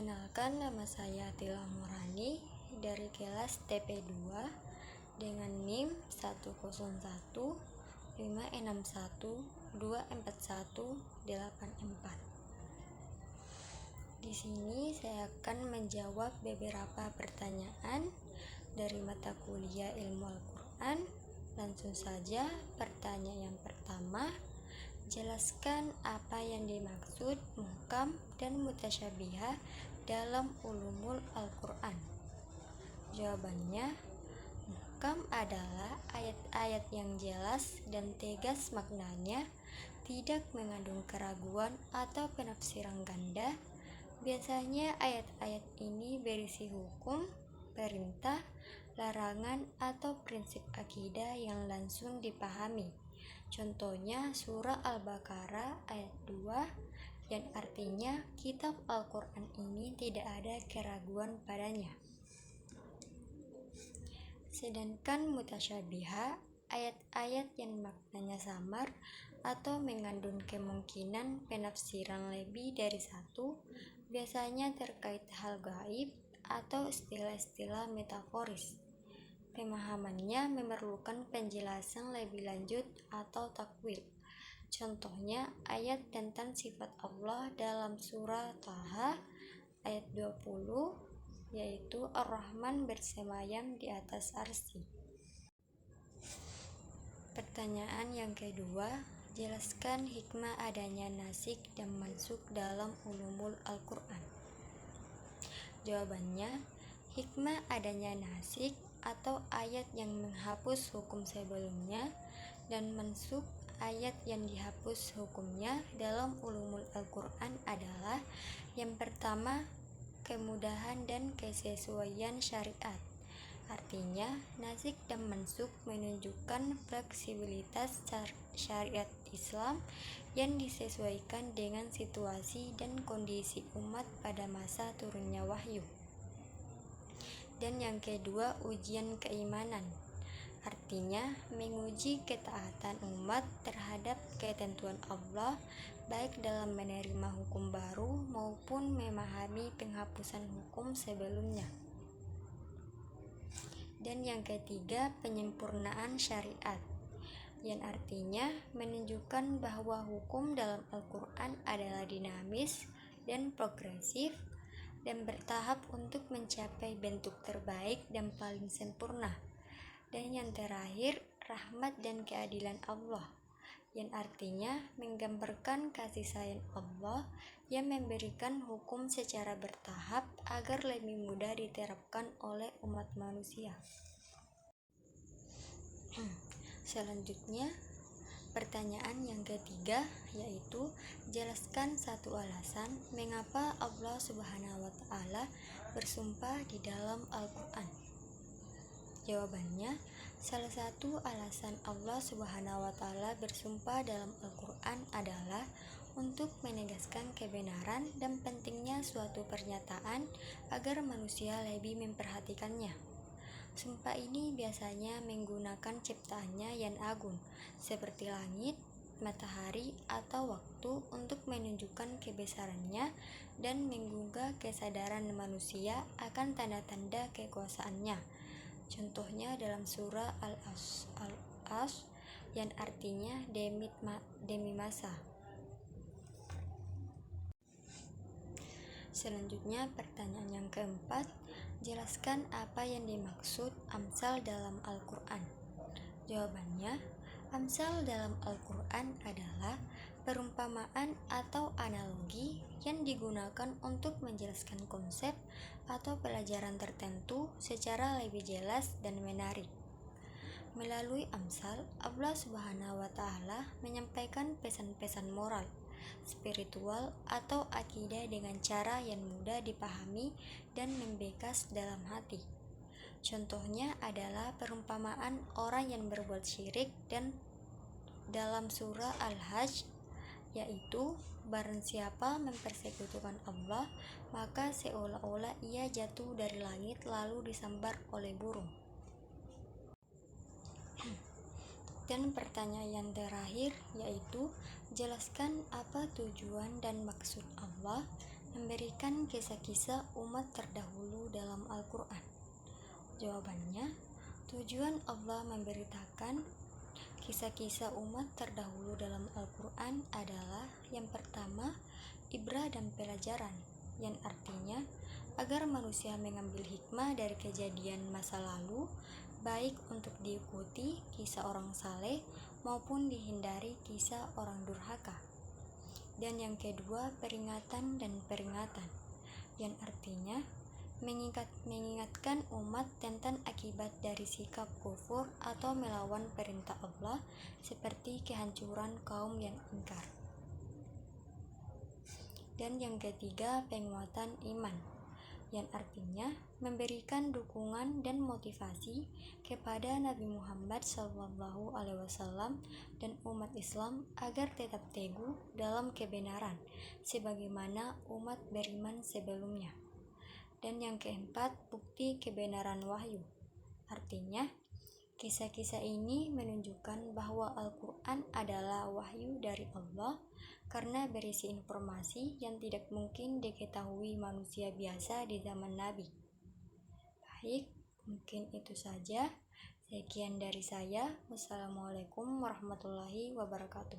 Perkenalkan, nama saya Atila Murani dari kelas TP2 dengan NIM 10156124184. Di sini saya akan menjawab beberapa pertanyaan dari mata kuliah Ilmu Al-Quran. Langsung saja, pertanyaan yang pertama, jelaskan apa yang dimaksud muhkam dan mutasyabihah dalam ulumul Al-Quran. Jawabannya, muhkam adalah ayat-ayat yang jelas dan tegas maknanya, tidak mengandung keraguan atau penafsiran ganda. Biasanya ayat-ayat ini berisi hukum, perintah, larangan, atau prinsip akidah yang langsung dipahami. Contohnya surah Al-Baqarah ayat 2 yang artinya kitab Al-Quran ini tidak ada keraguan padanya. Sedangkan mutasyabihah, ayat-ayat yang maknanya samar atau mengandung kemungkinan penafsiran lebih dari satu, biasanya terkait hal gaib atau istilah-istilah metaforis. Pemahamannya memerlukan penjelasan lebih lanjut atau takwil. Contohnya ayat tentang sifat Allah dalam surah Taha ayat 20, yaitu Ar-Rahman bersemayam di atas arsy. Pertanyaan yang kedua, jelaskan hikmah adanya nasikh dan mansukh dalam ulumul Al-Quran. Jawabannya, hikmah adanya nasikh atau ayat yang menghapus hukum sebelumnya dan mansukh ayat yang dihapus hukumnya dalam ulumul Al-Quran adalah yang pertama, kemudahan dan kesesuaian syariat. Artinya, nasikh dan mansukh menunjukkan fleksibilitas syariat Islam yang disesuaikan dengan situasi dan kondisi umat pada masa turunnya wahyu. Dan yang kedua, ujian keimanan. Artinya, menguji ketaatan umat terhadap ketentuan Allah, baik dalam menerima hukum baru maupun memahami penghapusan hukum sebelumnya. Dan yang ketiga, penyempurnaan syariat, yang artinya menunjukkan bahwa hukum dalam Al-Quran adalah dinamis dan progresif dan bertahap untuk mencapai bentuk terbaik dan paling sempurna. Dan yang terakhir, rahmat dan keadilan Allah, yang artinya menggambarkan kasih sayang Allah yang memberikan hukum secara bertahap agar lebih mudah diterapkan oleh umat manusia. Selanjutnya, pertanyaan yang ketiga, yaitu jelaskan satu alasan mengapa Allah Subhanahu wa Ta'ala bersumpah di dalam Al-Quran. Jawabannya, salah satu alasan Allah Subhanahu wa Ta'ala bersumpah dalam Al-Quran adalah untuk menegaskan kebenaran dan pentingnya suatu pernyataan agar manusia lebih memperhatikannya. Sumpah ini biasanya menggunakan ciptaannya yang agung, seperti langit, matahari, atau waktu untuk menunjukkan kebesarannya dan menggugah kesadaran manusia akan tanda-tanda kekuasaannya. Contohnya dalam surah Al-Asr yang artinya demi masa. Selanjutnya, pertanyaan yang keempat, jelaskan apa yang dimaksud amsal dalam Al-Quran. Jawabannya, amsal dalam Al-Quran adalah perumpamaan atau analogi yang digunakan untuk menjelaskan konsep atau pelajaran tertentu secara lebih jelas dan menarik. Melalui amsal, Allah Subhanahu wa Ta'ala menyampaikan pesan-pesan moral, spiritual, atau akidah dengan cara yang mudah dipahami dan membekas dalam hati. Contohnya adalah perumpamaan orang yang berbuat syirik dan dalam surah Al-Hajj, yaitu barang siapa mempersekutukan Allah, maka seolah-olah ia jatuh dari langit lalu disambar oleh burung. Dan pertanyaan yang terakhir, yaitu jelaskan apa tujuan dan maksud Allah memberikan kisah-kisah umat terdahulu dalam Al-Quran? Jawabannya, tujuan Allah memberitakan kisah-kisah umat terdahulu dalam Al-Quran adalah yang pertama, ibrah dan pelajaran, yang artinya agar manusia mengambil hikmah dari kejadian masa lalu, baik untuk diikuti kisah orang saleh maupun dihindari kisah orang durhaka. Dan yang kedua, peringatan dan peringatan, yang artinya mengingatkan umat tentang akibat dari sikap kufur atau melawan perintah Allah, seperti kehancuran kaum yang ingkar. Dan yang ketiga, penguatan iman, yang artinya memberikan dukungan dan motivasi kepada Nabi Muhammad SAW dan umat Islam agar tetap teguh dalam kebenaran sebagaimana umat beriman sebelumnya. Dan yang keempat, bukti kebenaran wahyu, artinya kisah-kisah ini menunjukkan bahwa Al-Quran adalah wahyu dari Allah karena berisi informasi yang tidak mungkin diketahui manusia biasa di zaman Nabi. Baik, mungkin itu saja. Sekian dari saya. Wassalamualaikum warahmatullahi wabarakatuh.